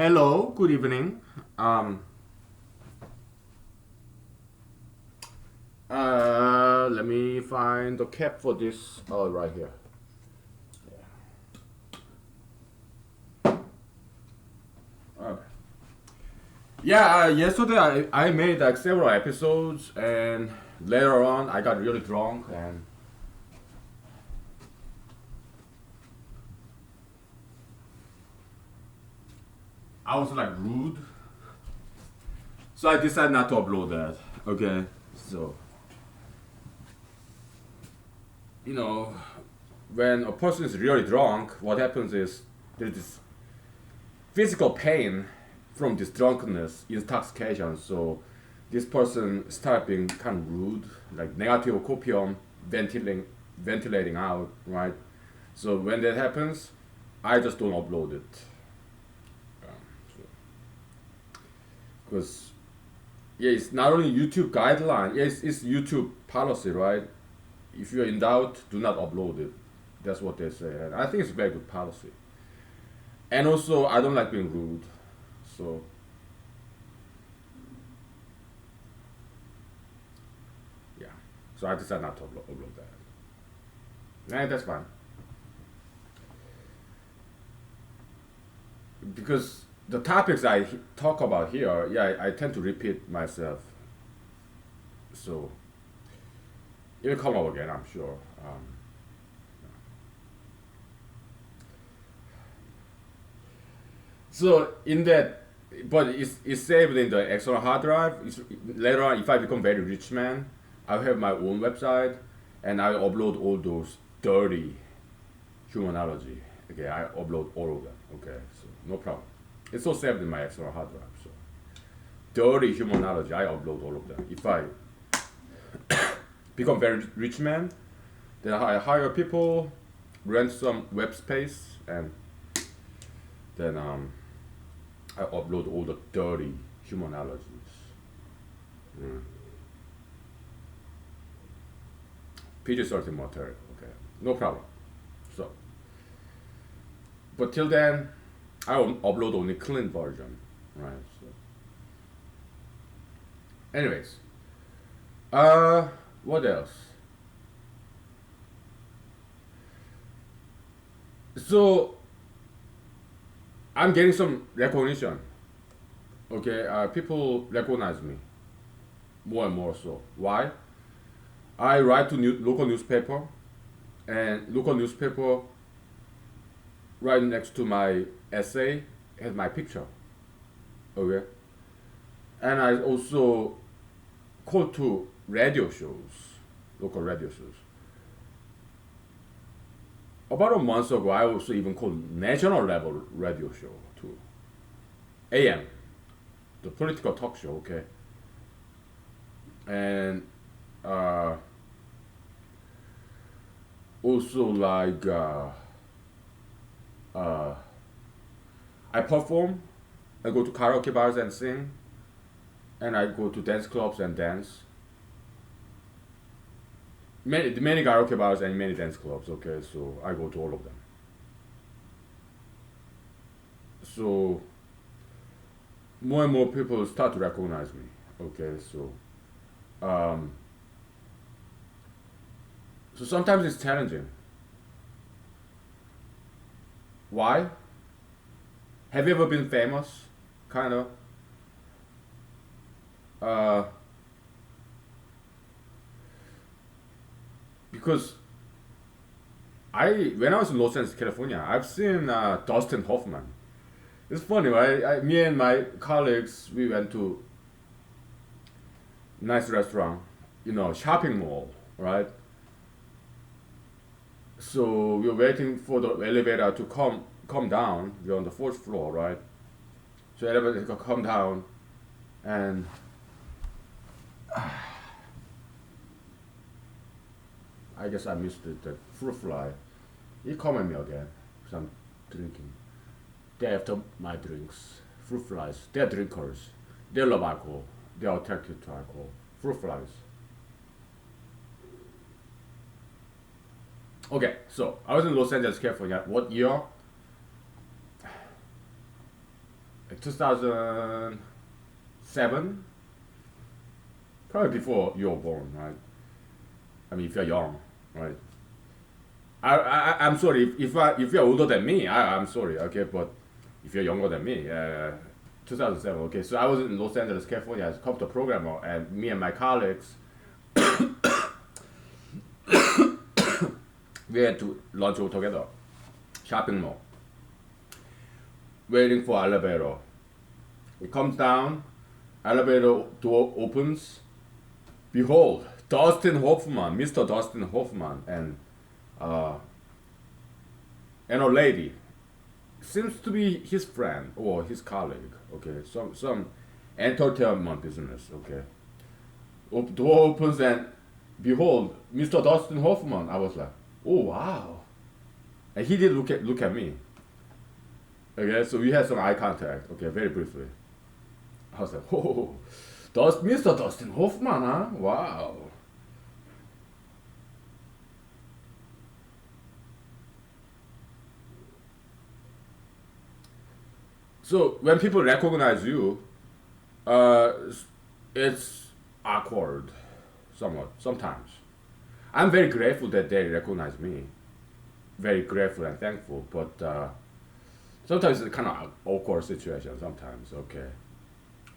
Hello, good evening. Let me find the cap for this. Oh, right here. Okay. Yeah, yesterday I made like several episodes, and later on I got really drunk, and I was like rude, so I decided not to upload that. Okay, so you know, when a person is really drunk, what happens is there's this physical pain from this drunkenness, intoxication. So this person start being kind of rude, like negative copium ventilating out, right? So when that happens, I just don't upload it. Because yeah, it's not only YouTube guideline, yeah, it's YouTube policy, right? If you're in doubt, do not upload it. That's what they say. And I think it's a very good policy. And also, I don't like being rude. So yeah. So I decided not to upload that. And that's fine. Because the topics I talk about here, yeah, I tend to repeat myself. So it will come up again, I'm sure. So in that, but it's saved in the external hard drive. Later on, if I become very rich man, I'll have my own website, and I upload all those dirty humanology. Okay, I upload all of them. Okay, so no problem. It's all saved in my external hard drive. So dirty humanology, I upload all of them. If I become very rich man, then I hire people, rent some web space, and then I upload all the dirty humanologies. Mm. PG-13 material. Okay, no problem. So, but till then, I will upload only clean version, right? So, anyways, what else? So I'm getting some recognition. Okay, people recognize me more and more. So why? I write to local newspaper, and local newspaper right next to my essay has my picture. Okay, and I also call to radio shows, local radio shows. About a month ago, I also even called national level radio show too. AM, the political talk show. Okay, and uh, also like uh, I perform. I go to karaoke bars and sing, and I go to dance clubs and dance. Many karaoke bars and many dance clubs. Okay, so I go to all of them. So more and more people start to recognize me. Okay, um, so sometimes it's challenging. Why? Have you ever been famous? Kind of. Uh, because when I was in Los Angeles, California, I've seen Dustin Hoffman. It's funny, right? Me and my colleagues, we went to nice restaurant, shopping mall, right? So we were waiting for the elevator to come down. We're on the fourth floor, right? So elevator could come down, and I guess I missed it. The fruit fly, he come at me again because I'm drinking. Day after my drinks, fruit flies. They're drinkers. They love alcohol. They are attracted to alcohol. Fruit flies. Okay, so I was in Los Angeles, California. What year? 2007, probably before you were born, right? I mean, if you're young, right? I'm sorry if you're older than me. I'm sorry, okay, but if you're younger than me, 2007. Okay, so I was in Los Angeles, California, as a computer programmer, and me and my colleagues, we had to lunch all together, shopping mall, waiting for elevator. It comes down, elevator door opens. Behold, Dustin Hoffman, Mr. Dustin Hoffman, uh, and a lady seems to be his friend or his colleague. Okay, some entertainment business. Okay, door opens and behold, Mr. Dustin Hoffman. I was like, oh wow, and he did look at me. Okay, so we had some eye contact. Okay, very briefly. I was like, oh, Mr. Dustin Hoffman, huh? Wow. So when people recognize you, uh, it's awkward, somewhat sometimes. I'm very grateful that they recognize me. Very grateful and thankful, but sometimes it's kind of awkward situation. Sometimes, okay,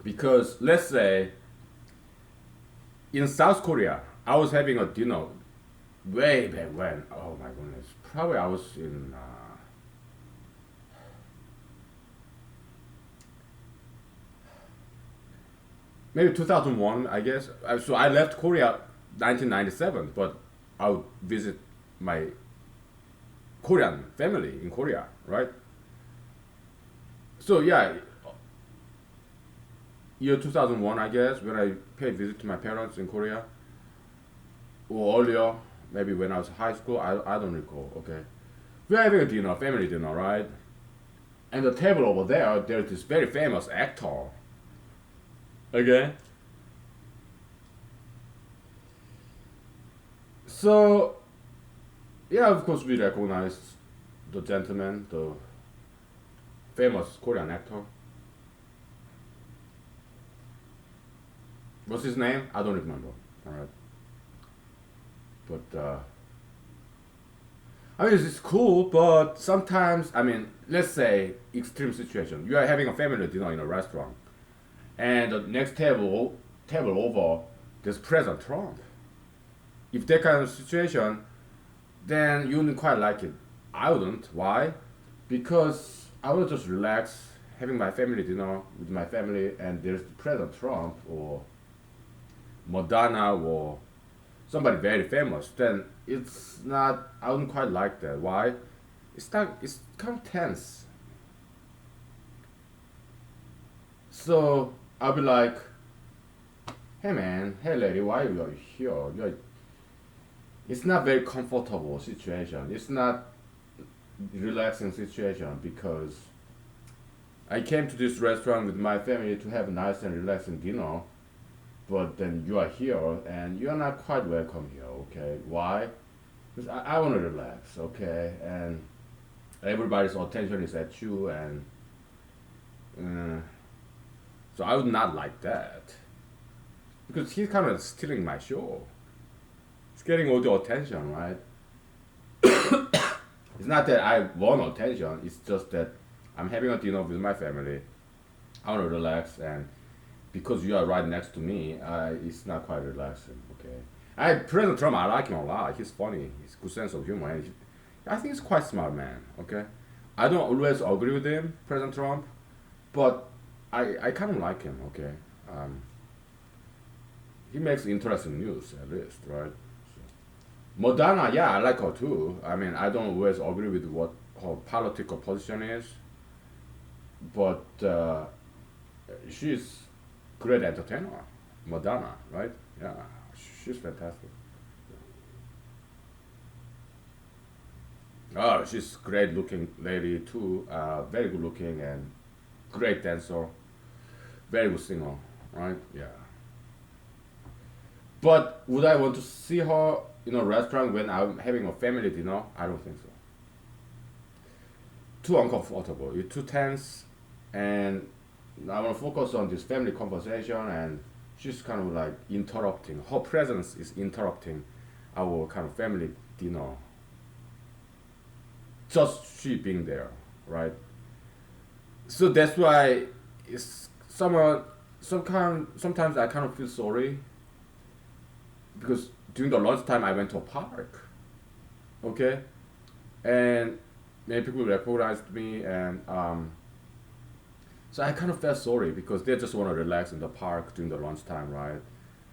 because let's say in South Korea, I was having a dinner way back when. Oh my goodness, probably I was in maybe 2001, I guess. So I left Korea 1997, but I would visit my Korean family in Korea, right? So yeah, year 2001, I guess, when I paid visit to my parents in Korea, or earlier, maybe when I was in high school, I don't recall. Okay, we're having a dinner, family dinner, right? And the table over there, there's this very famous actor. Okay, so yeah, of course we recognize the gentleman, the famous Korean actor. What's his name? I don't remember. All right, but I mean it's cool, but sometimes I mean, let's say extreme situation. You are having a family dinner in a restaurant, and the next table over, there's President Trump. If that kind of situation, then you wouldn't quite like it. I wouldn't. Why? Because I would just relax, having my family dinner with my family, and there's President Trump or Madonna or somebody very famous. Then it's not. I wouldn't quite like that. Why? It's not. It's kind of tense. So I'll be like, hey man, hey lady, why are you here? It's not very comfortable situation. It's not relaxing situation because I came to this restaurant with my family to have a nice and relaxing dinner, but then you are here and you are not quite welcome here. Okay, why? Because I want to relax. Okay, and everybody's attention is at you, and uh, so I would not like that because he's kind of stealing my show. He's getting all the attention, right? It's not that I want attention. It's just that I'm having a dinner with my family. I want to relax, and because you are right next to me, it's not quite relaxing. Okay. President Trump, I like him a lot. He's funny. He's good sense of humor. And I think he's quite smart man. Okay. I don't always agree with him, President Trump, but I kind of like him. Okay. He makes interesting news at least, right? Madonna, yeah, I like her too. I mean, I don't always agree with what her political position is, but she's great entertainer. Madonna, right? Yeah, she's fantastic. Oh, she's great looking lady too. Very good looking and great dancer. Very good singer, right? Yeah. But would I want to see her in a restaurant when I'm having a family dinner? I don't think so. Too uncomfortable. You're too tense, and I want to focus on this family conversation, and she's kind of like interrupting. Her presence is interrupting our kind of family dinner. Just she being there, right? So that's why it's sometimes I kind of feel sorry because during the lunchtime I went to a park, okay, and many people recognized me, and so I kind of felt sorry because they just want to relax in the park during the lunchtime, right?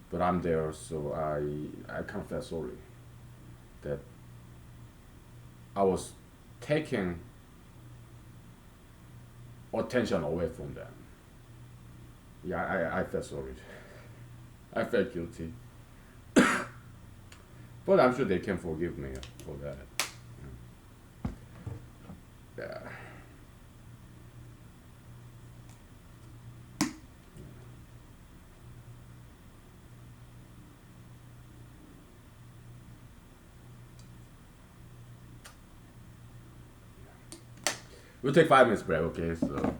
But I'm there, so I kind of felt sorry that I was taking attention away from them. Yeah, I felt sorry. I felt guilty, but I'm sure they can forgive me for that. Yeah. We'll take 5 minutes break, okay? So.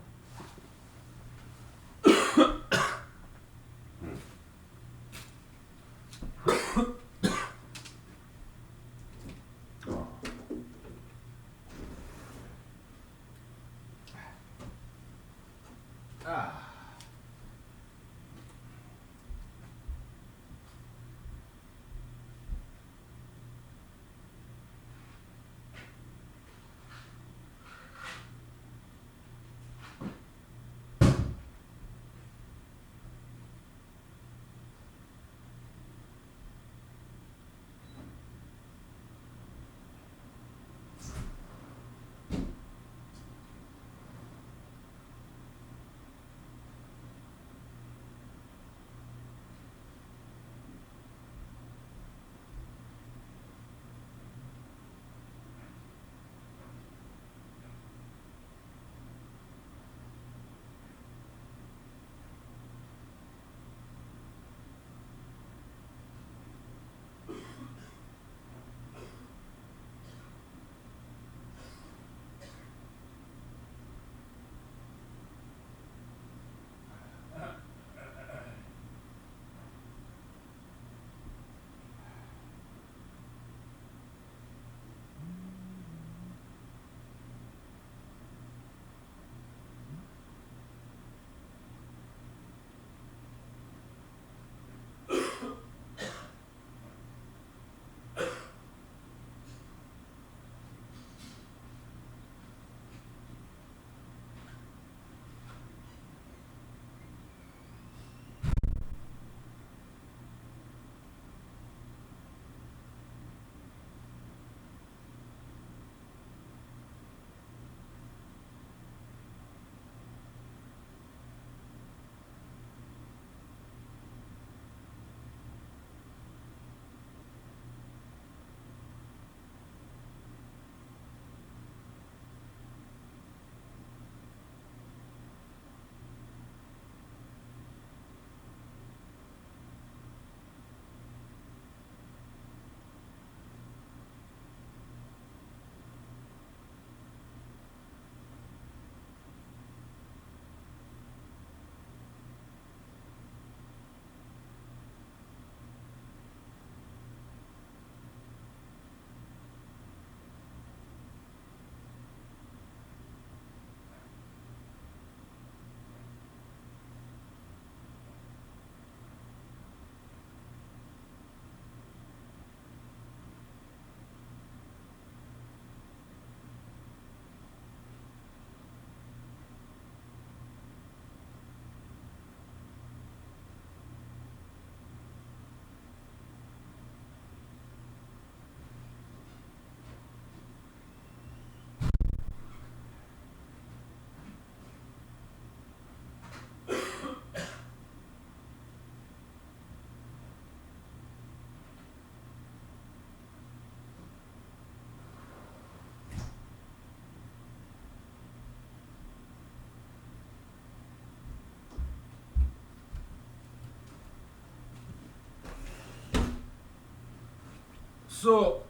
So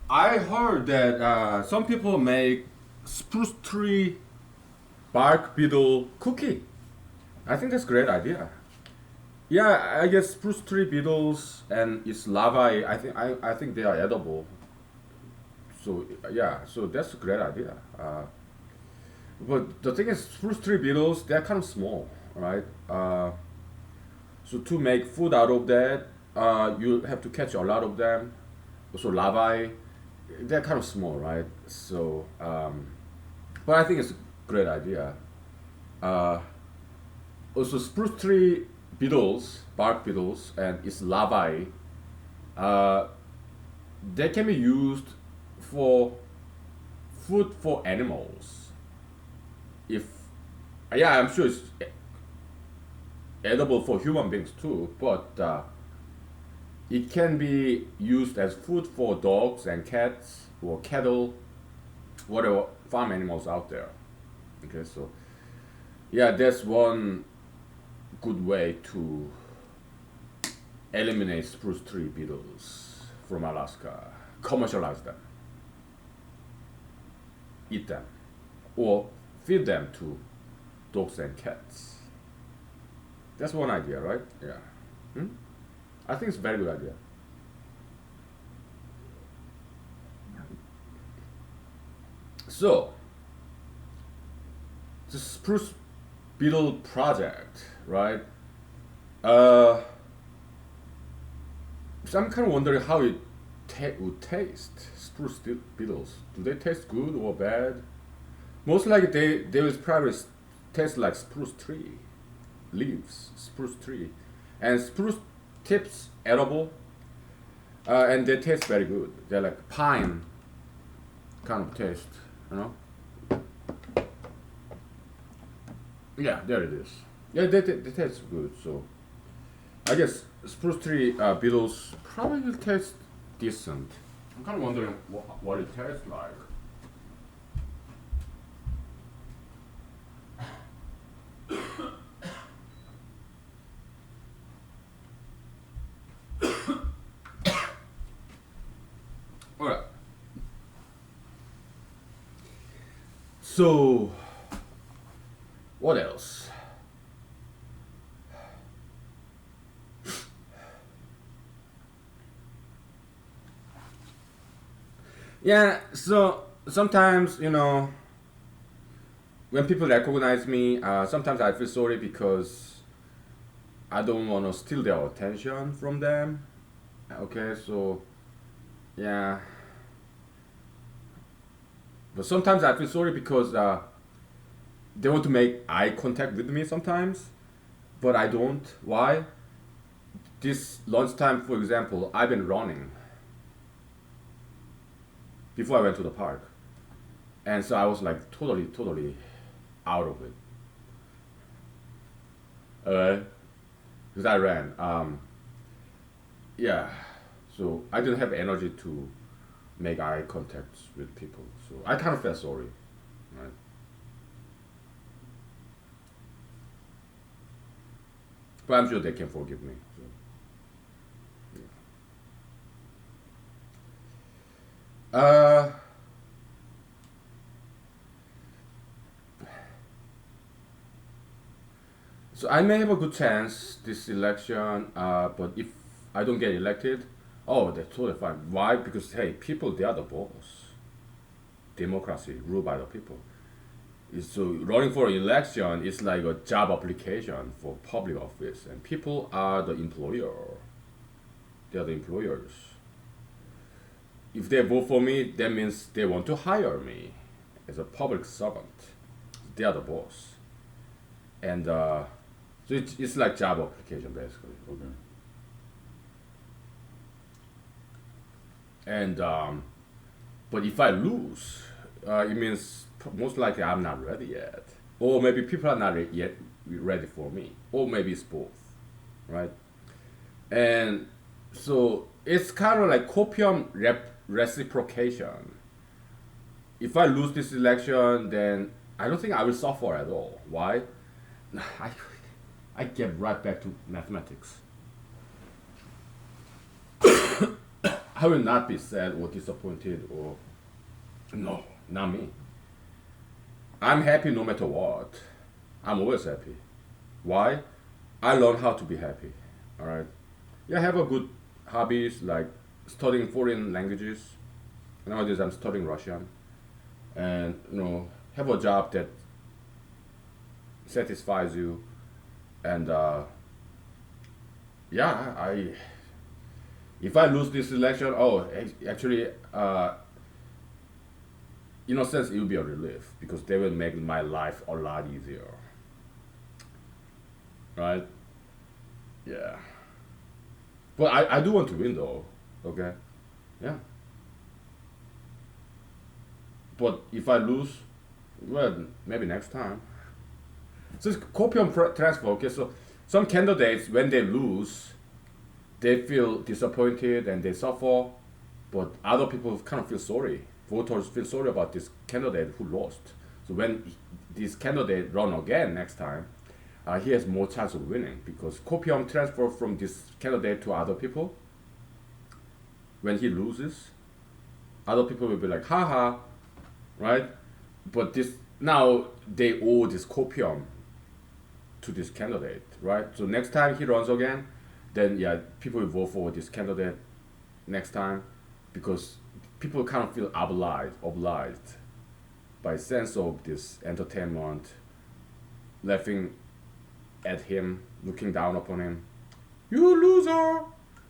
I heard that some people make spruce tree bark beetle cookie. I think that's a great idea. Yeah, I guess spruce tree beetles and its larvae. I think they are edible. So yeah, so that's a great idea. But the thing is, spruce tree beetles they're kind of small, right? So to make food out of that, you have to catch a lot of them. Also larvae, they're kind of small, right? So, but I think it's a great idea. Uh, Also, spruce tree beetles, bark beetles, and its larvae, uh, they can be used for food for animals. If yeah, I'm sure it's edible for human beings too, but it can be used as food for dogs and cats or cattle, whatever farm animals out there. Okay, so yeah, that's one good way to eliminate spruce tree beetles from Alaska. Commercialize them, eat them, or feed them to dogs and cats. That's one idea, right? Yeah. Hmm? I think it's a very good idea. So, the spruce beetle project, right? Uh, so I'm kind of wondering how it would taste. Spruce beetles, do they taste good or bad? Most likely they will probably taste like spruce tree leaves, spruce tree, and spruce tips edible, and they taste very good. They're like pine kind of taste, you know. Yeah, there it is. Yeah, they taste good. So I guess spruce tree beetles probably will taste decent. I'm kind of wondering what it tastes like. All right. So what else? Yeah. So sometimes when people recognize me, sometimes I feel sorry because I don't want to steal their attention from them. Okay, so yeah, but sometimes I feel sorry because they want to make eye contact with me sometimes, but I don't. Why? This lunchtime, for example, I've been running before I went to the park, and so I was like totally out of it. Because I ran. Yeah, so I didn't have energy to make eye contact with people. So I kind of felt sorry, right? But I'm sure they can forgive me. So, yeah. So I may have a good chance this election, but if I don't get elected, oh, that's totally fine. Why? Because hey, people they are the boss. Democracy ruled by the people. So running for election is like a job application for public office, and people are the employer. They are the employers. If they vote for me, that means they want to hire me as a public servant. They are the boss, and so it's like job application basically. Okay. And but if I lose, it means most likely I'm not ready yet, or maybe people are not yet ready for me, or maybe it's both, right? And so it's kind of like copium reciprocation. If I lose this election, then I don't think I will suffer at all. Why? I, I get right back to mathematics. I will not be sad or disappointed or no, not me. I'm happy no matter what. I'm always happy. Why? I learned how to be happy. All right. Yeah, I have a good hobbies like studying foreign languages. Nowadays, I'm studying Russian, and have a job that satisfies you. And yeah, I if I lose this election, actually, in a sense, it will be a relief because they will make my life a lot easier, right? Yeah. But I do want to win though. Okay. Yeah. But if I lose, well, maybe next time. So it's copium transfer. Okay. So some candidates, when they lose, they feel disappointed and they suffer. But other people kind of feel sorry. Voters feel sorry about this candidate who lost. So when this candidate run again next time, he has more chance of winning because copium transfer from this candidate to other people. When he loses, other people will be like, haha, right? But this now they owe this copium to this candidate, right? So next time he runs again, then yeah, people will vote for this candidate next time because people kind of feel obliged by sense of this entertainment, laughing at him, looking down upon him. You loser!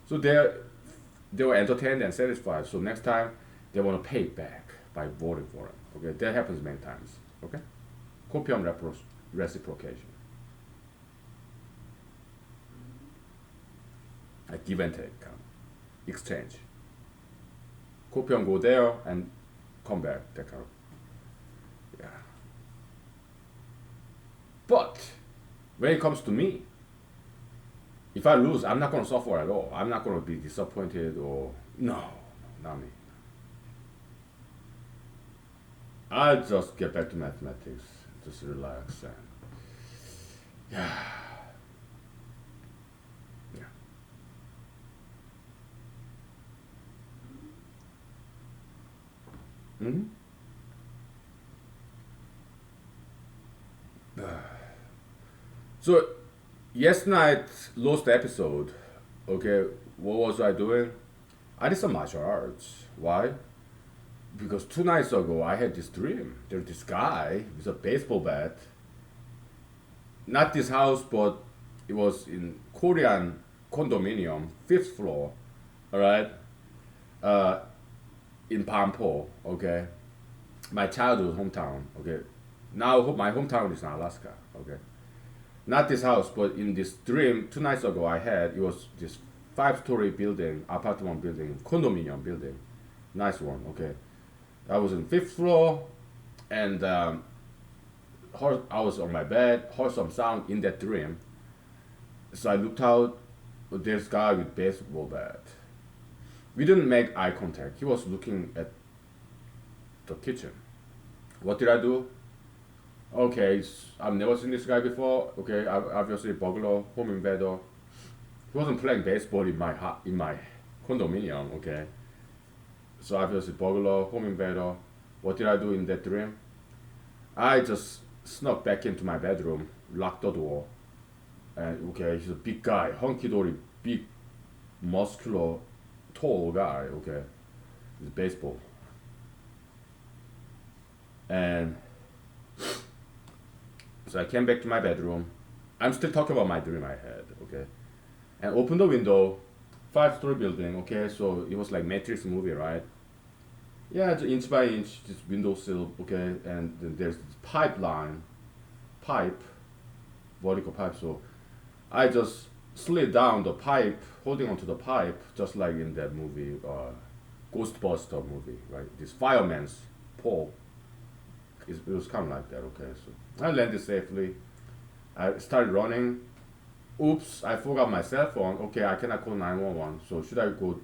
So they were entertained and satisfied. So next time they want to pay it back by voting for him. Okay, that happens many times. Okay, copium reciprocation, like give and take, kind of exchange. Copium go there and come back. That kind of yeah. But when it comes to me, if I lose, I'm not gonna suffer at all. I'm not gonna be disappointed or no, not me. I'll just get back to mathematics, just relax and yeah, yeah. Hmm. So yes night lost episode. Okay, what was I doing? I did some martial arts. Why? Because 2 nights ago I had this dream. There's this guy with a baseball bat. Not this house, but it was in Korean condominium, fifth floor. All right, uh, in Pampo. Okay, my childhood hometown. Okay, now my hometown is in Alaska. Okay, not this house, but in this dream 2 nights ago I had it was this 5-story building, apartment building, condominium building, nice one. Okay, I was in fifth floor, and I was on my bed, heard some sound in that dream. So I looked out. There's guy with baseball bat. We didn't make eye contact. He was looking at the kitchen. What did I do? Okay, I've never seen this guy before. Okay, obviously burglar, home invader. He wasn't playing baseball in my condominium. Okay, so obviously burglar, home invader. What did I do in that dream? I just snuck back into my bedroom, locked the door, and okay, he's a big guy, hunky dory, big, muscular, tall guy. Okay, he's baseball, and so I came back to my bedroom. I'm still talking about my dream I had. Okay, and opened the window, 5-story building. Okay, so it was like Matrix movie, right? Yeah, inch by inch, this windowsill. Okay, and then there's this pipe, vertical pipe. So I just slid down the pipe, holding onto the pipe, just like in that movie, Ghostbuster movie, right? This fireman's pole. It was kind of like that. Okay, so I landed safely. I started running. Oops, I forgot my cell phone. Okay, I cannot call 911. So should I go?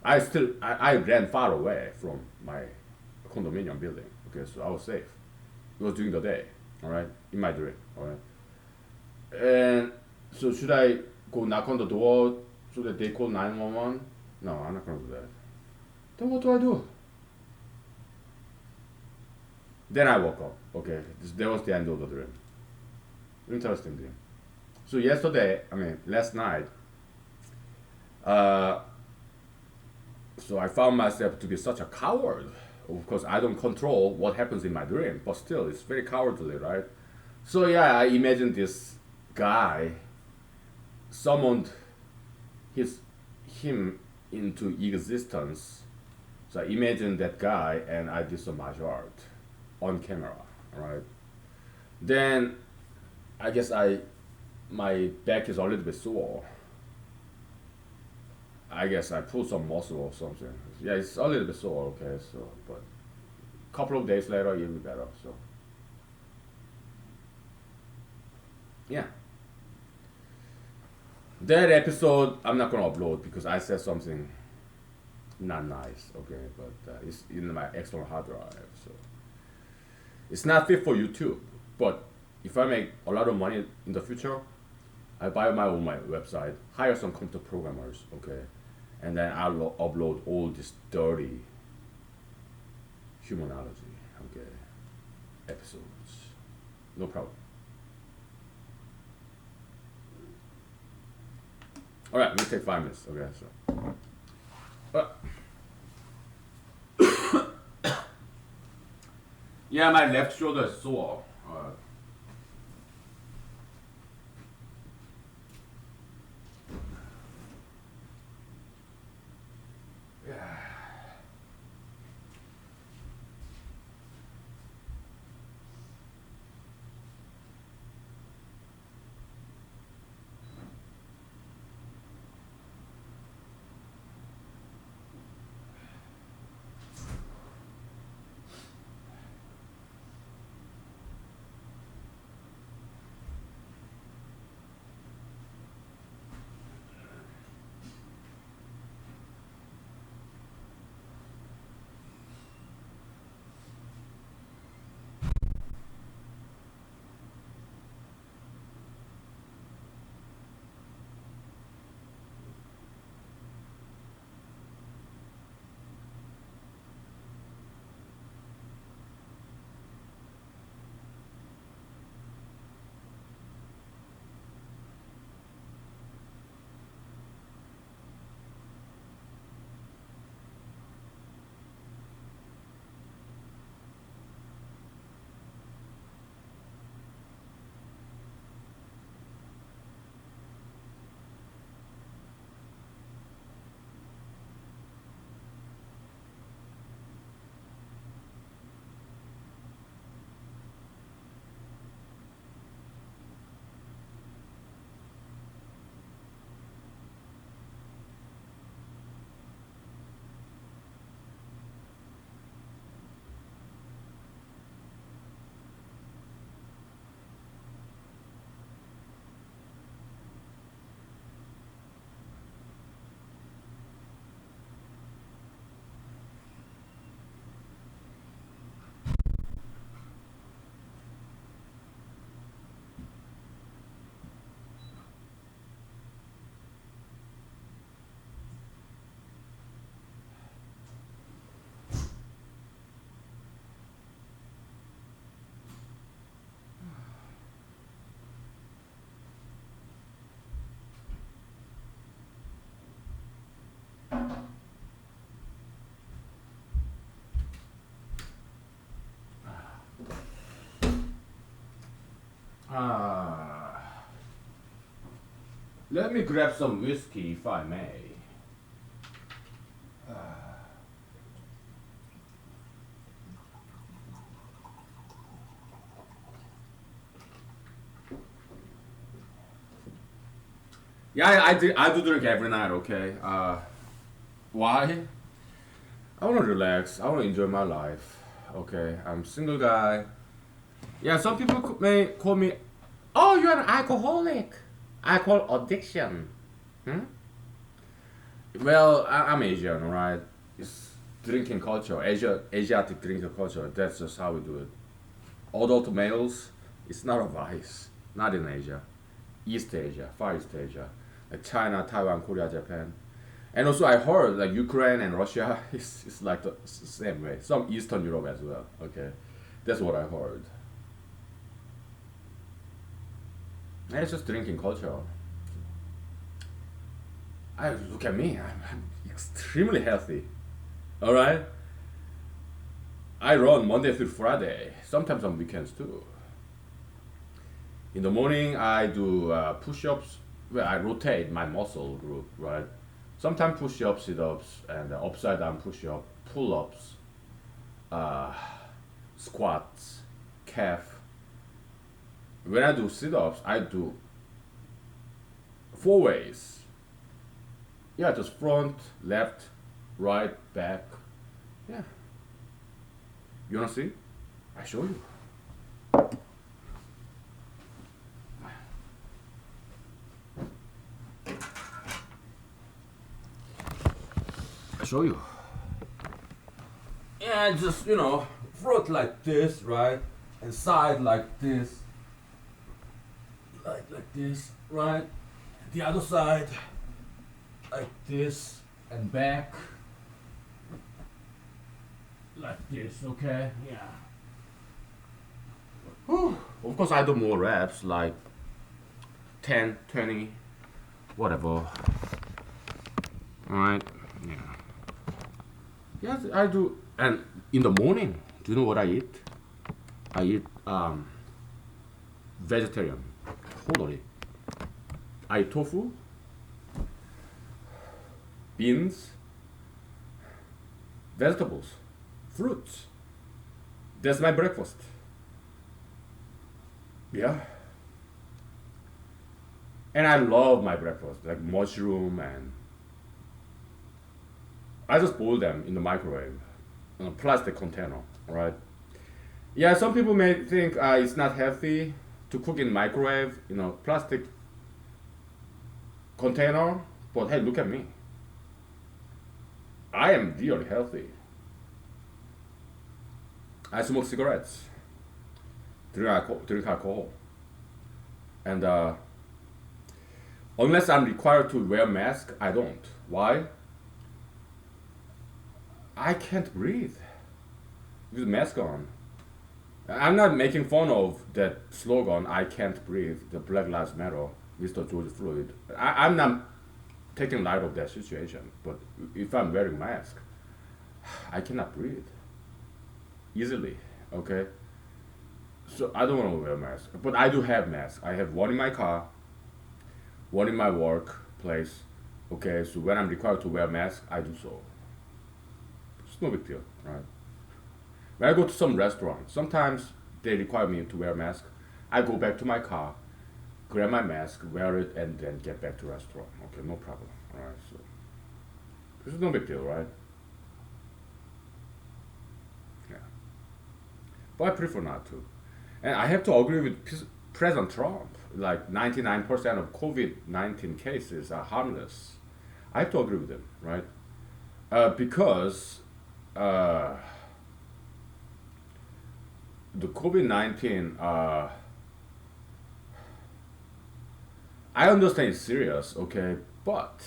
I ran far away from my condominium building. Okay, so I was safe. It was during the day. All right, in my dream. All right, and so should I go knock on the door so that they call 911? No, I'm not gonna do that. Then what do I do? Then I woke up. Okay, that was the end of the dream. Interesting dream. So yesterday, I mean last night, uh, so I found myself to be such a coward. Of course, I don't control what happens in my dream, but still, it's very cowardly, right? So yeah, I imagined this guy summoned his him into existence. So I imagined that guy, and I did some martial art on camera, right? Then I guess I my back is a little bit sore. I guess I pulled some muscle or something. Yeah, it's a little bit sore. Okay, so but a couple of days later, it'll be better. So yeah, that episode I'm not gonna upload because I said something not nice. Okay, but it's in my external hard drive, so it's not fit for YouTube. But if I make a lot of money in the future, I buy my own my website, hire some computer programmers, okay, and then I'll upload all this dirty humanology, okay, episodes. No problem. All right, let me take 5 minutes. Okay, so. Uh, yeah, my left shoulder is sore. Yeah. Ah, let me grab some whiskey if I may. Yeah, I do drink every night, okay? Why? I want to relax. I want to enjoy my life. Okay, I'm a single guy. Yeah, some people may call me, oh, you're an alcoholic. Alcohol addiction. Hmm? Well, I'm Asian, alright? It's drinking culture, Asiatic drinking culture. That's just how we do it. Adult males, it's not a vice. Not in Asia. East Asia, Far East Asia. Like China, Taiwan, Korea, Japan. And also, I heard like Ukraine and Russia is like the same way. Some Eastern Europe as well. Okay, that's what I heard. And it's just drinking culture. I look at me. I'm extremely healthy. All right. I run Monday through Friday. Sometimes on weekends too. In the morning, I do push-ups. Well, I rotate my muscle group, right? Sometimes push-ups, sit-ups, and upside down push-up, pull-ups, uh, squats, calf. When I do sit-ups, I do four ways. Yeah, just front, left, right, back. Yeah. You wanna see? I show you. I show you. Yeah, just front like this, right, and side like this, like this, right. The other side like this, and back like this. Okay. Yeah. Whew. Of course, I do more reps, like 10, 20, whatever. Alright. Yeah. Yes, I do. And in the morning, do you know what I eat? I eat vegetarian. Totally. I eat tofu, beans, vegetables, fruits. That's my breakfast. Yeah. And I love my breakfast, like mushroom, and I just boil them in the microwave in a plastic container, right? Yeah, some people may think it's not healthy to cook in microwave, plastic container. But hey, look at me. I am really healthy. I smoke cigarettes, drink alcohol, and unless I'm required to wear mask, I don't. Why? I can't breathe with mask on. I'm not making fun of that slogan, I can't breathe, the Black Lives Matter, Mr. George Floyd. I'm not taking light of that situation, but if I'm wearing mask, I cannot breathe easily, okay? So I don't want to wear a mask, but I do have mask. I have one in my car, one in my workplace, okay? So when I'm required to wear a mask, I do so. It's no big deal, right? When I go to some restaurant, sometimes they require me to wear a mask. I go back to my car, grab my mask, wear it, and then get back to restaurant. Okay, no problem. All right, so this is no big deal, right? Yeah, but I prefer not to. And I have to agree with President Trump. Like 99% of COVID-19 cases are harmless. I have to agree with him, right? Because the COVID-19, I understand it's serious, okay, but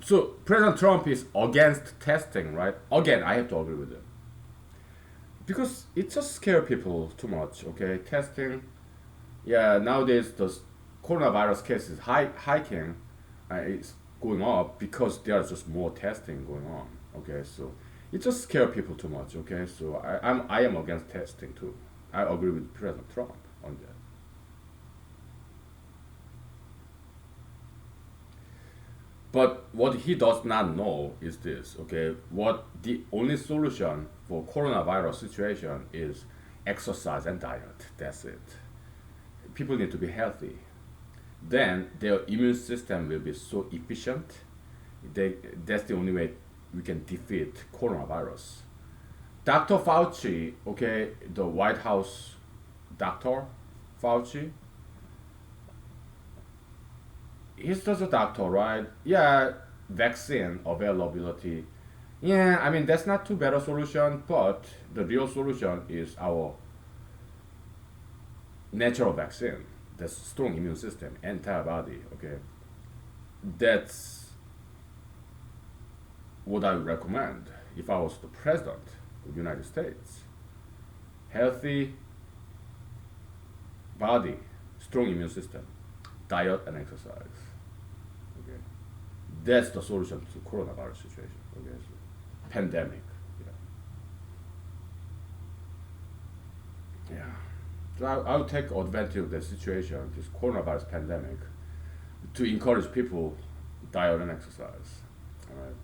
so President Trump is against testing, right? Again, I have to agree with him because it just scares people too much, okay? Testing, yeah, nowadays the coronavirus cases hiking, it's going up because there's just more testing going on. Okay, so it just scares people too much. Okay, so I am against testing too. I agree with President Trump on that. But what he does not know is this. Okay, what the only solution for coronavirus situation is exercise and diet. That's it. People need to be healthy, then their immune system will be so efficient. That's the only way we can defeat coronavirus. Dr. Fauci, okay, the White House doctor, Fauci, he's just a doctor, right? Yeah, vaccine availability. Yeah, I mean, that's not too bad a solution, but the real solution is our natural vaccine. That's strong immune system, antibody, okay? That's what I would recommend if I was the president, United States. Healthy body, strong immune system, diet and exercise. Okay, that's the solution to coronavirus situation. Okay, so pandemic. Yeah. So I would take advantage of the situation, this coronavirus pandemic, to encourage people diet and exercise. All right.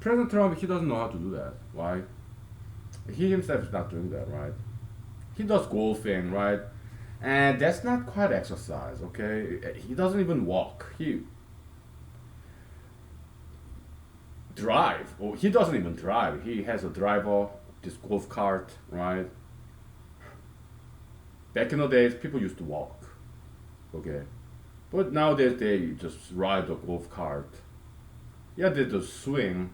President Trump, he doesn't know how to do that. Why? He himself is not doing that, right? He does golfing, right? And that's not quite exercise, okay? He doesn't even walk. He drive. Oh, he doesn't even drive. He has a driver, this golf cart, right? Back in the days, people used to walk, okay? But nowadays, they just ride the golf cart. Yeah, they just swing.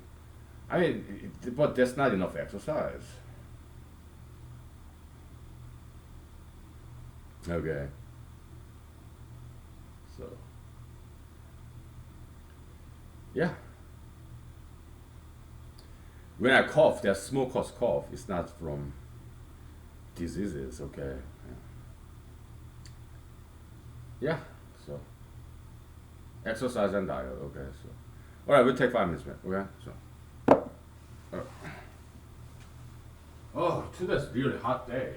I mean, but that's not enough exercise. Okay. So, yeah. When I cough, that small cause cough. It's not from diseases, okay? Yeah. So, exercise and diet, okay? So, all right, we'll take 5 minutes, man, okay? So, uh, oh, today's really hot day.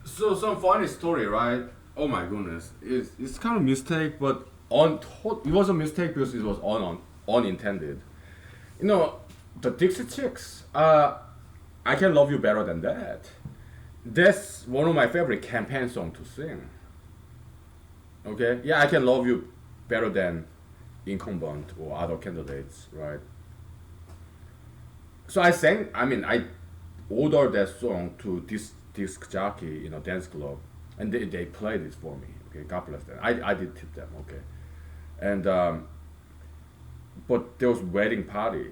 So some funny story, right? Oh my goodness, it's kind of mistake, but it was a mistake because it was unintended. You know, the Dixie Chicks. I can love you better than that. That's one of my favorite campaign songs to sing. Okay, yeah, I can love you better than incumbent or other candidates, right? So I sang. I mean, I ordered that song to this disc jockey in a dance club, and they played it for me. Okay, God bless them. I did tip them. Okay, and but there was wedding party,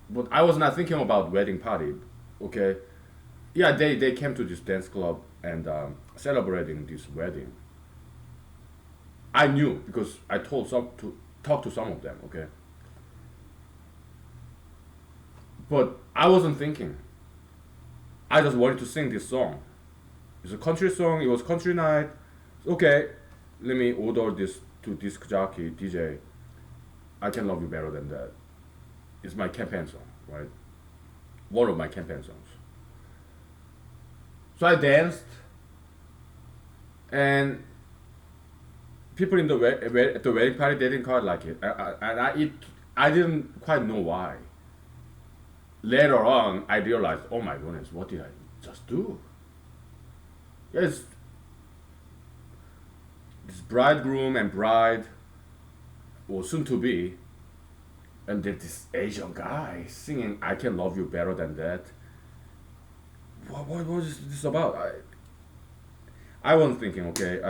but I was not thinking about wedding party. Okay, yeah, they came to this dance club and celebrating this wedding. I knew because I told some to talk to some of them. Okay, but I wasn't thinking. I just wanted to sing this song. It's a country song. It was country night. Okay, let me order this to disc jockey DJ. I can love you better than that. It's my campaign song, right? One of my campaign songs. So I danced, and people in the at the wedding party they didn't quite like it, and I didn't quite know why. Later on, I realized, oh my goodness, what did I just do? Yes, this bridegroom and bride, or soon to be, and there's this Asian guy singing "I Can Love You Better Than That." What was this about? I wasn't thinking. Okay,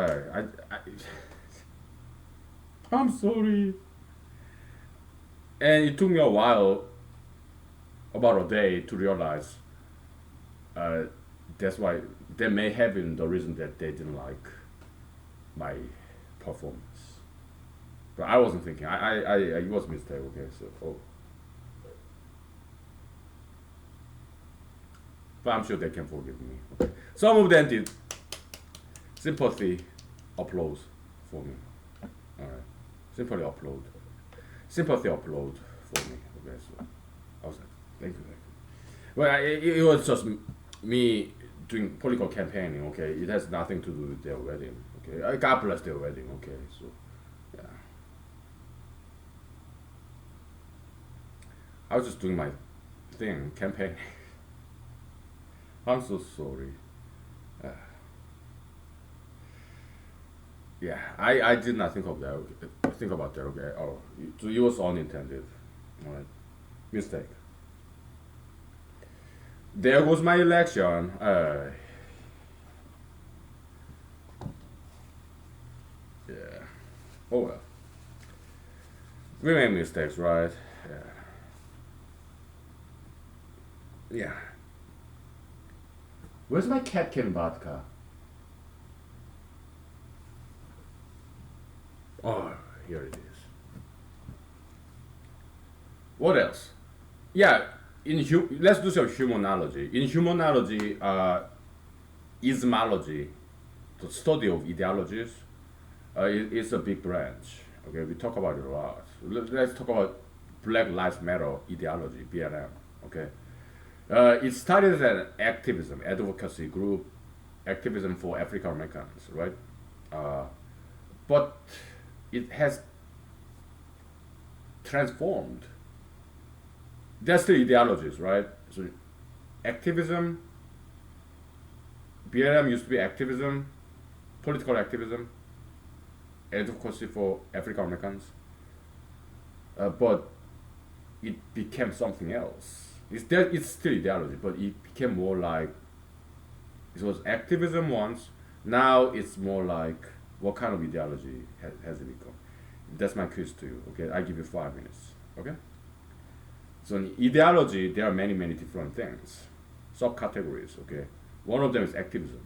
I'm sorry. And it took me a while, about a day, to realize uh, that's why that may have been the reason that they didn't like my performance. But I wasn't thinking. It was a mistake. Okay, so but I'm sure they can forgive me. Okay. Some of them did sympathy applause for me. All right, sympathy upload for me. Okay, so I was like, thank you. Well, it was just me doing political campaigning. Okay, it has nothing to do with their wedding. Okay, God bless their wedding. Okay, so yeah, I was just doing my thing, campaigning. I'm so sorry. Uh, yeah, I did not think of that. Okay. Think about that. Okay. Oh, so it was unintended. All right, mistake. There goes my election. Yeah. Oh well. We make mistakes, right? Yeah. Yeah. Where's my Catkin vodka? Oh, here it is. What else? Yeah, let's do some humanology. In humanology, ismology, the study of ideologies, is a big branch. Okay, we talk about it a lot. Let's talk about Black Lives Matter ideology, BLM. Okay, it started as an activism, advocacy group, activism for African Americans, right? Uh, but it has transformed. That's the ideologies, right? So activism, BLM used to be activism, political activism, advocacy for African Americans, but it became something else. It's still ideology, but it became more like it was activism once. Now it's more like what kind of ideology has it become? That's my quiz to you. Okay, I give you 5 minutes. Okay. So in ideology, there are many different things, subcategories. Okay, one of them is activism.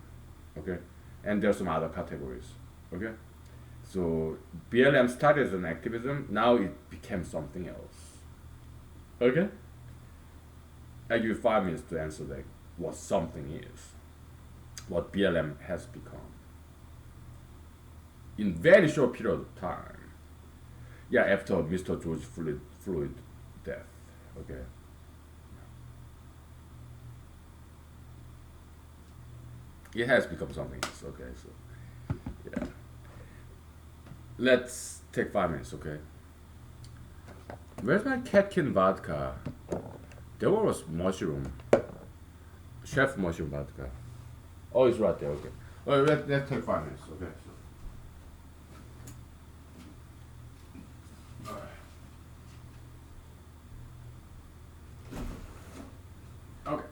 Okay, and there are some other categories. Okay, so BLM started as an activism. Now it became something else. Okay, I give you 5 minutes to answer that. What something is, what BLM has become in very short period of time. Yeah, after Mr. George Floyd death. Okay. It has become something else. Okay, so yeah. Let's take 5 minutes. Okay. Where's my Catkin vodka? There was mushroom, chef mushroom vodka. Oh, it's right there. Okay. Oh, let's take 5 minutes. Okay. So, okay.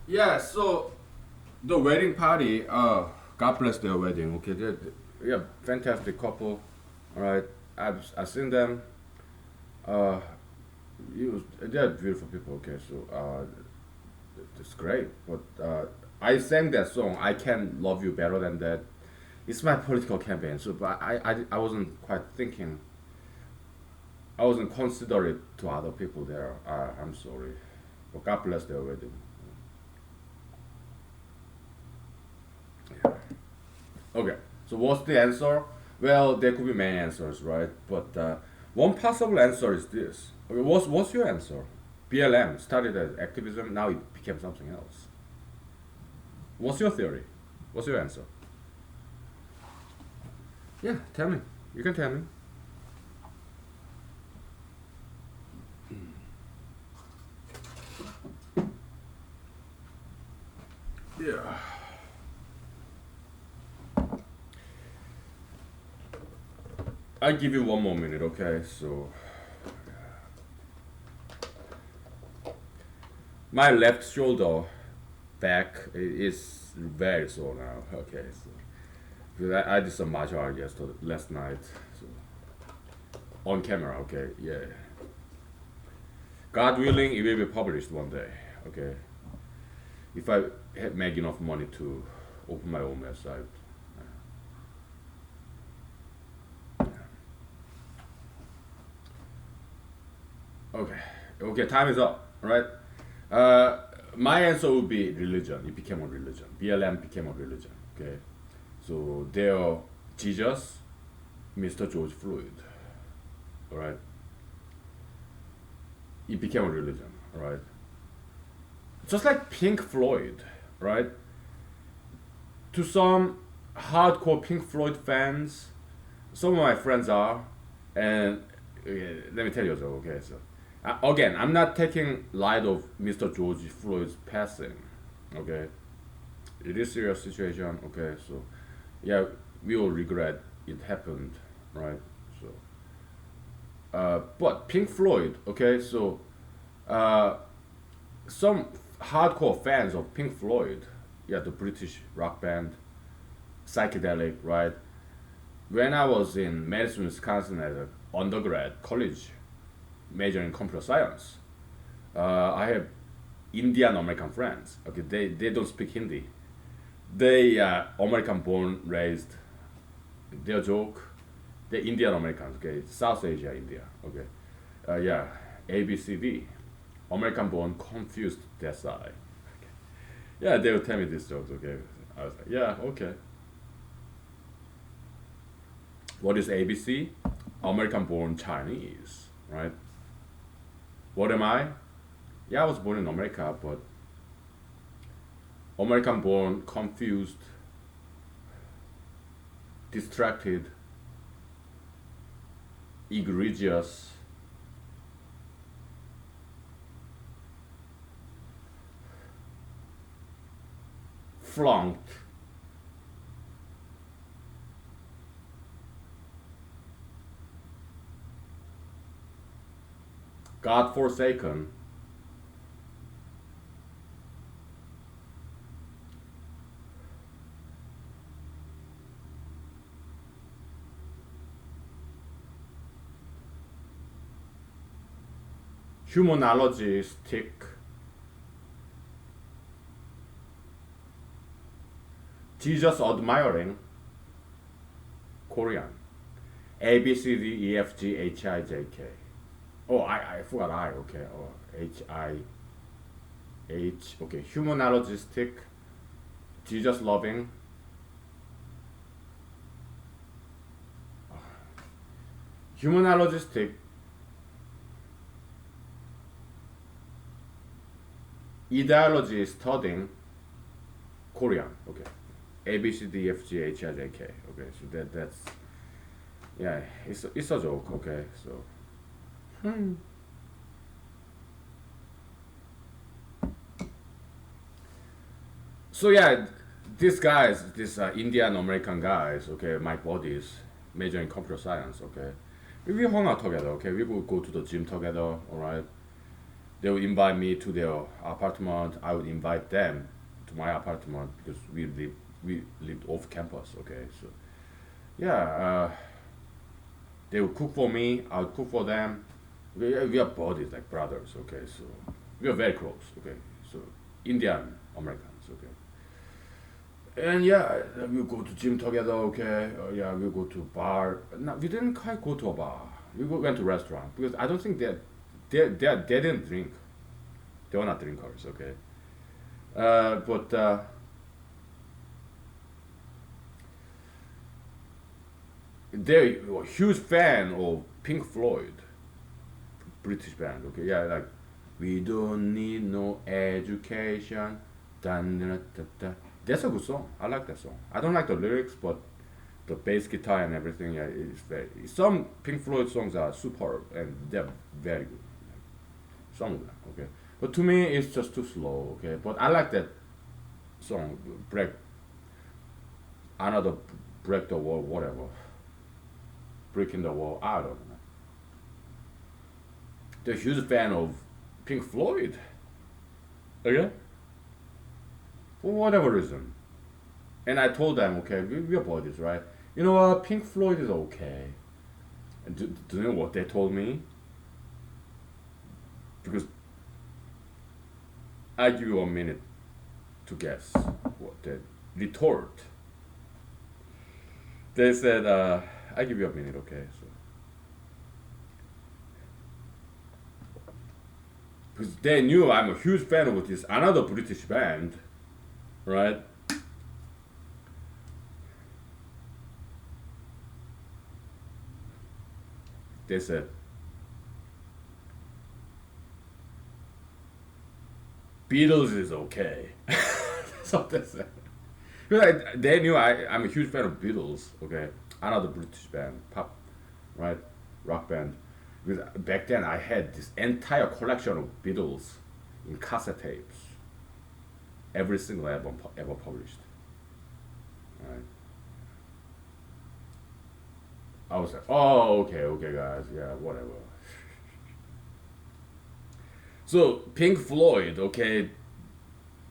Yeah. So the wedding party. God bless their wedding. Okay. Yeah, fantastic couple. All right. I've seen them. Uh, they're beautiful people. Okay. So it's great. But I sang that song. I can love you better than that. It's my political campaign. So, but I wasn't quite thinking. I wasn't considerate to other people there. I'm sorry. But God bless their wedding. Yeah. Okay. So what's the answer? Well, there could be many answers, right? But one possible answer is this. Okay, what's your answer? BLM started as activism. Now it became something else. What's your theory? What's your answer? Yeah, tell me. You can tell me. Yeah. I give you one more minute, okay? So my left shoulder back is very sore now. Okay, so because I did some martial art yesterday, last night, so on camera. Okay, yeah. God willing, it will be published one day. Okay, if I make enough money to open my own website. Okay, okay, time is up. Right. Uh, my answer would be religion. It became a religion. BLM became a religion. Okay, so their Jesus, Mr. George Floyd. All right, it became a religion. All right, just like Pink Floyd. Right, to some hardcore Pink Floyd fans, some of my friends are, and let me tell you though. Okay, so again, I'm not taking light of Mr. George Floyd's passing. Okay, it is serious situation. Okay, so yeah, we all regret it happened, right? So But Pink Floyd, okay, so uh, some hardcore fans of Pink Floyd, yeah, the British rock band, psychedelic, right? When I was in Madison, Wisconsin as an undergrad college, major in computer science, I have Indian American friends. Okay, they don't speak Hindi. They American born, raised. Their joke, they're Indian Americans. Okay, South Asia, India. Okay, yeah, ABCD, American born, confused that's I. Yeah, they would tell me these jokes. Okay, I was like, yeah, okay. What is ABC? American born Chinese, right? What am I? Yeah, I was born in America, but American born, confused, distracted, egregious, flunked, God forsaken, humanologistic, Jesus admiring, Korean. A B C D E F G H I J K. Oh, I forgot I. Okay. Oh, H I H. Okay. Humanologistic, Jesus loving, humanologistic, ideology studying, Korean. Okay. A B C D E F G H I J K. Okay. So that's yeah. It's a joke. Okay. So. So yeah, these guys, these Indian American guys, okay, my buddies, major in computer science, okay, we hung out together, okay, we would go to the gym together, all right. They would invite me to their apartment. I would invite them to my apartment because we lived off campus, okay. So yeah, they would cook for me. I would cook for them. We are buddies, like brothers, okay. So we are very close, okay. So Indian Americans, okay. And yeah, we go to gym together, okay. Yeah, we go to bar. No, we didn't quite go to a bar. Went to restaurant because I don't think they didn't drink. They were not drinkers, okay. But they were a huge fan of Pink Floyd, British band, okay. Yeah, like we don't need no education. Dun, dun, dun, dun. That's a good song. I like that song. I don't like the lyrics, but the bass guitar and everything, yeah, it's very. Some Pink Floyd songs are superb and they're very good. Some of them, okay. But to me, it's just too slow, okay. But I like that song, break another break the wall, whatever, breaking the wall. I don't know. They're a huge fan of Pink Floyd, okay, for whatever reason. And I told them, okay, we are buddies, right? You know what? Pink Floyd is okay. And do you know what they told me? Because I give you a minute to guess what they retort. They said, I give you a minute, okay? So because they knew I'm a huge fan of this another British band, right? They said, Beatles is okay. That's what they said. Because they knew I'm a huge fan of Beatles, okay? Another British band, pop, right? Rock band. Because back then I had this entire collection of Beatles in cassette tapes. Every single album ever published. Right? I was like, oh, okay, guys, yeah, whatever. So Pink Floyd, okay,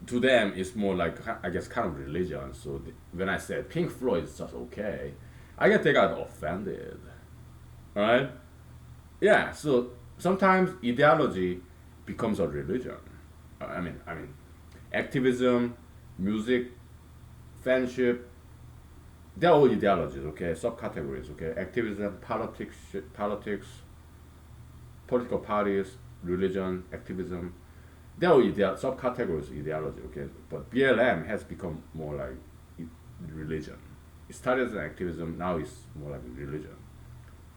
to them it's more like I guess kind of religion. So when I said Pink Floyd is just okay, I guess they got offended, right? Yeah. So sometimes ideology becomes a religion. I mean, activism, music, fanship, they're all ideologies. Okay, subcategories. Okay, activism, politics, political parties, religion, activism. There are subcategories of ideology, okay? But BLM has become more like religion. It started as an activism, now it's more like religion.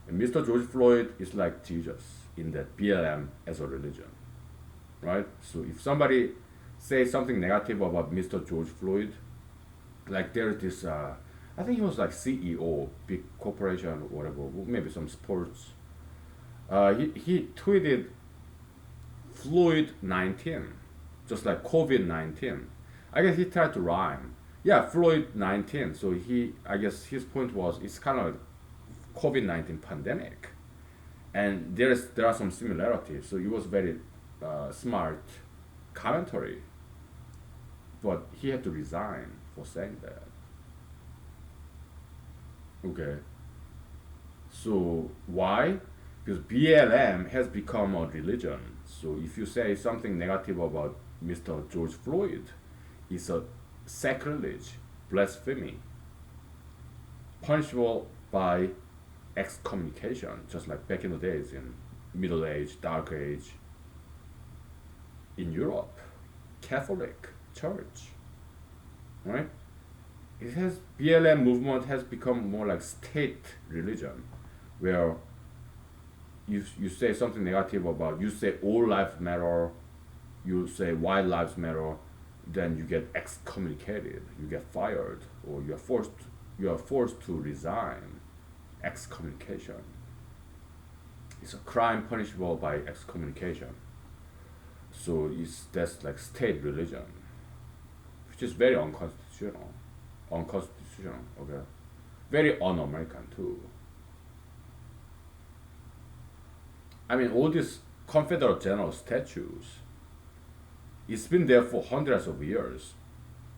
And Mr. George Floyd is like Jesus in that BLM as a religion, right? So if somebody says something negative about Mr. George Floyd, like there's this, I think he was like CEO, big corporation or whatever, maybe some sports. He tweeted Floyd 19, just like COVID 19. I guess he tried to rhyme. Yeah, Floyd 19. So I guess his point was it's kind of like COVID 19 pandemic, and there are some similarities. So it was very smart commentary, but he had to resign for saying that. Okay, so why? Because BLM has become a religion. So if you say something negative about Mr. George Floyd, it's a sacrilege, blasphemy, punishable by excommunication, just like back in the days in Middle Age, Dark Age, in Europe, Catholic Church, right? It has BLM movement has become more like state religion, where you say something negative about, you say all lives matter, you say white lives matter, then you get excommunicated, you get fired, or you are forced to resign. Excommunication. It's a crime punishable by excommunication. So that's like state religion, which is very unconstitutional. Unconstitutional, okay. Very un-American too. I mean, all these Confederate general statues, it's been there for hundreds of years,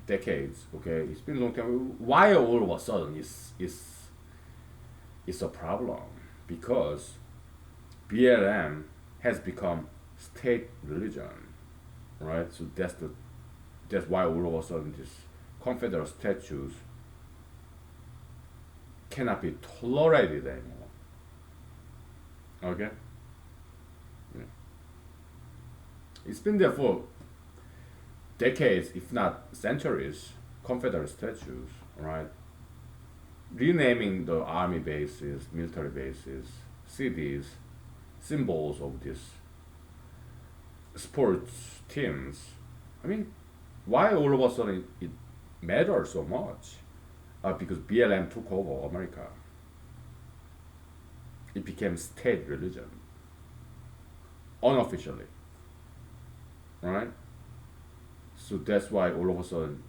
decades. Okay, it's been a long time. Why all of a sudden is a problem? Because BLM has become state religion, right? So that's why all of a sudden these Confederate statues cannot be tolerated anymore. Okay. Yeah. It's been there for decades, if not centuries, Confederate statues, right? Renaming the army bases, military bases, cities, symbols of these sports teams. I mean, why all of a sudden it matters so much? Because BLM took over America. It became state religion, unofficially, right? So that's why all of a sudden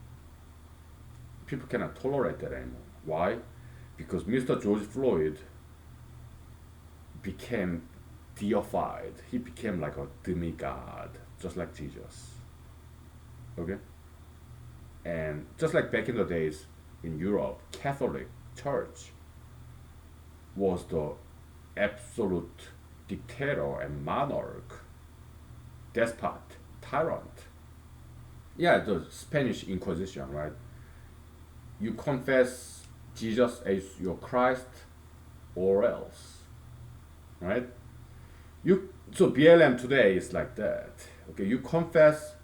people cannot tolerate that anymore. Why? Because Mr. George Floyd became deified. He became like a demigod, just like Jesus. Okay? And just like back in the days in Europe, Catholic Church was the absolute dictator and monarch, despot, tyrant. Yeah, the Spanish Inquisition, right? You confess Jesus as your Christ or else, right? So BLM today is like that. Okay, you confess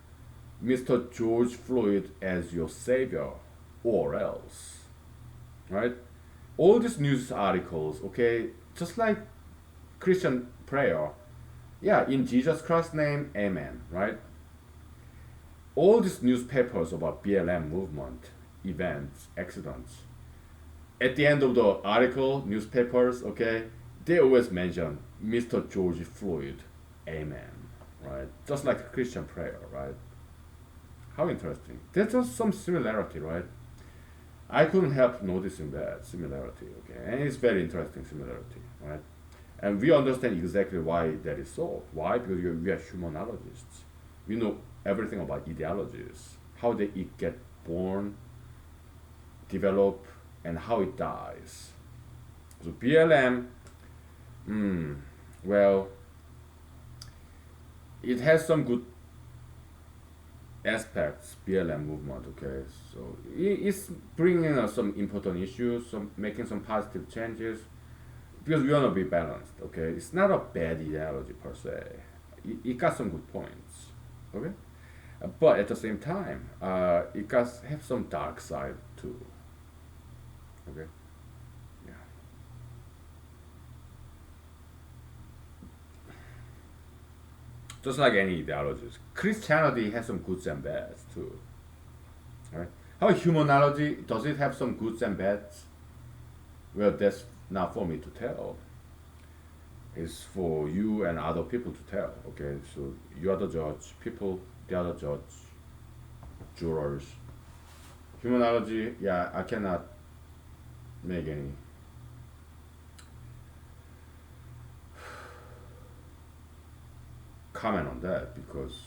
Mr. George Floyd as your savior or else, right? All these news articles, okay, just like Christian prayer, yeah, in Jesus Christ's name, amen, right? All these newspapers about BLM movement, events, accidents, at the end of the article, newspapers, okay, they always mention Mr. George Floyd, amen, right? Just like Christian prayer, right? How interesting. There's just some similarity, right? I couldn't help noticing that similarity. Okay, and it's very interesting similarity, right? And we understand exactly why that is so. Why? Because we are humanologists. We know everything about ideologies, how they it get born, develop, and how it dies. So BLM, mm, well, it has some good aspects. BLM movement, okay, so it's bringing us some important issues, some making some positive changes, because we want to be balanced. Okay, it's not a bad ideology per se. It got some good points. Okay, but at the same time, it got have some dark side too. Okay, yeah. Just like any ideologies, Christianity has some goods and bads too. Right? How humanology does it have some goods and bads? Well, that's not for me to tell. It's for you and other people to tell. Okay, so you are the judge. People, they are the judge. Jurors. Humanology, yeah, I cannot make any comment on that because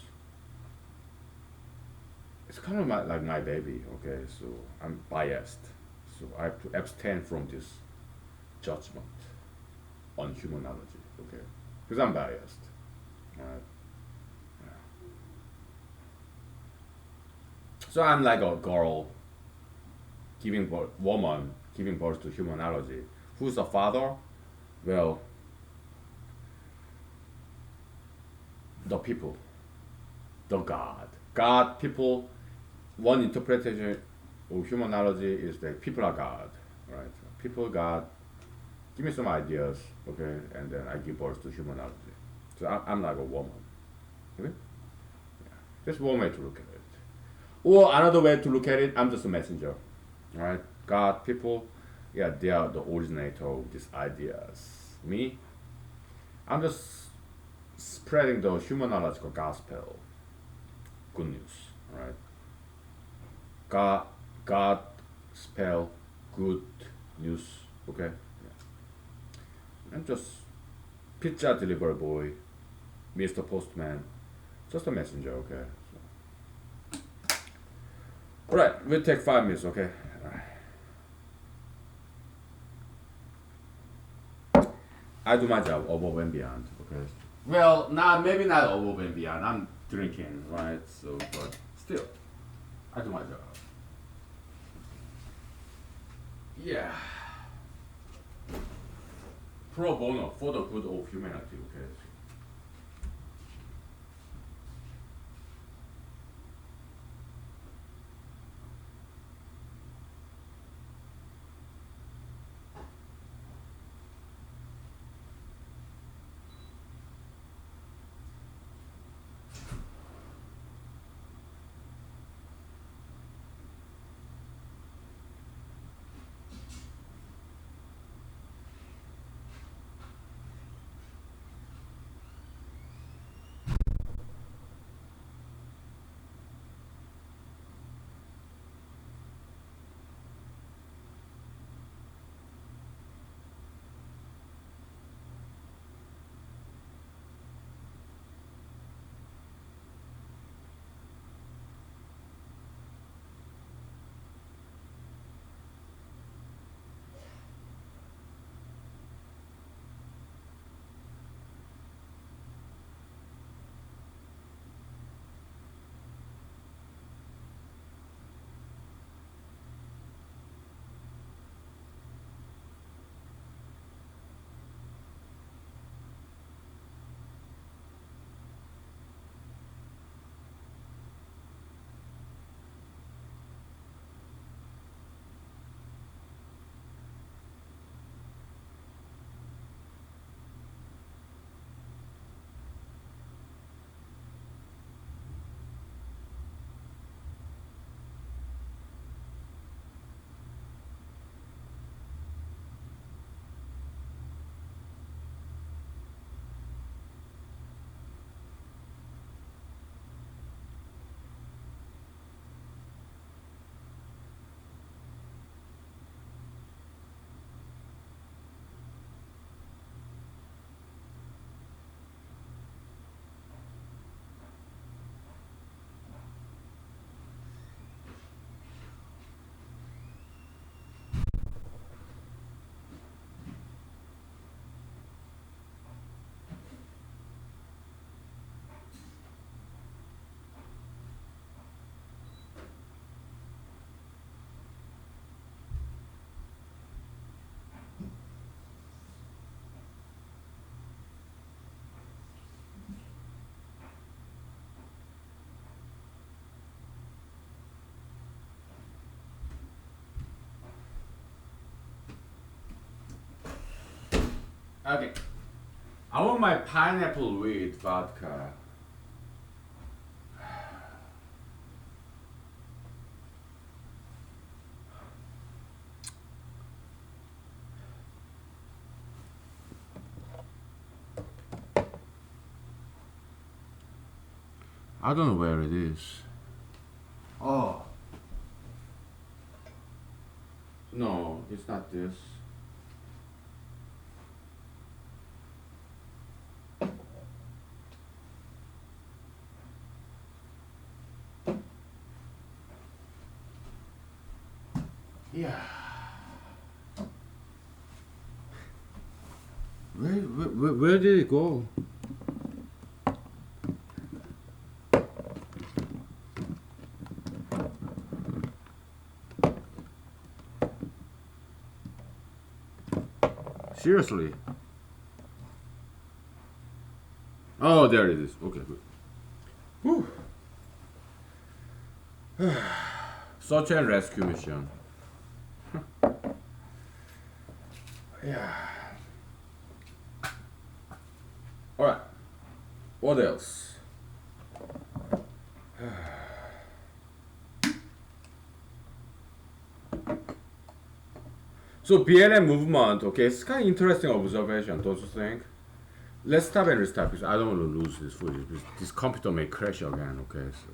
it's kind of like my baby. Okay, so I'm biased, so I have to abstain from this judgment on humanology. Okay, because I'm biased. Alright. So I'm like a girl giving birth, woman giving birth to humanology. Who's the father? Well, the people, the God. God, people. One interpretation of humanology is that people are God, right? People, God. Give me some ideas, okay, and then I give birth to humanology. So I'm like a woman. Okay? That's one way to look at it. Or another way to look at it, I'm just a messenger. Right? God, people, yeah, they are the originator of these ideas. Me, I'm just spreading the humanological gospel. Good news. Right? God, God spell good news. Okay? Yeah. I'm just pizza delivery boy, Mr. Postman, just a messenger. Okay? Alright, we'll take 5 minutes, okay? I do my job above and beyond, okay? Well, maybe not above and beyond. I'm drinking, right? So, but still, I do my job. Yeah. Pro bono for the good of humanity, okay? Okay. I want my pineapple with vodka. I don't know where it is. Oh. No, it's not this. Yeah. Where did it go? Seriously? Oh, there it is. Okay, good. Whew. Search and rescue mission. Yeah. Alright. What else? So BLM movement, okay, it's kind of interesting observation, don't you think? Let's stop and restart because I don't want to lose this footage. This computer may crash again, okay? So.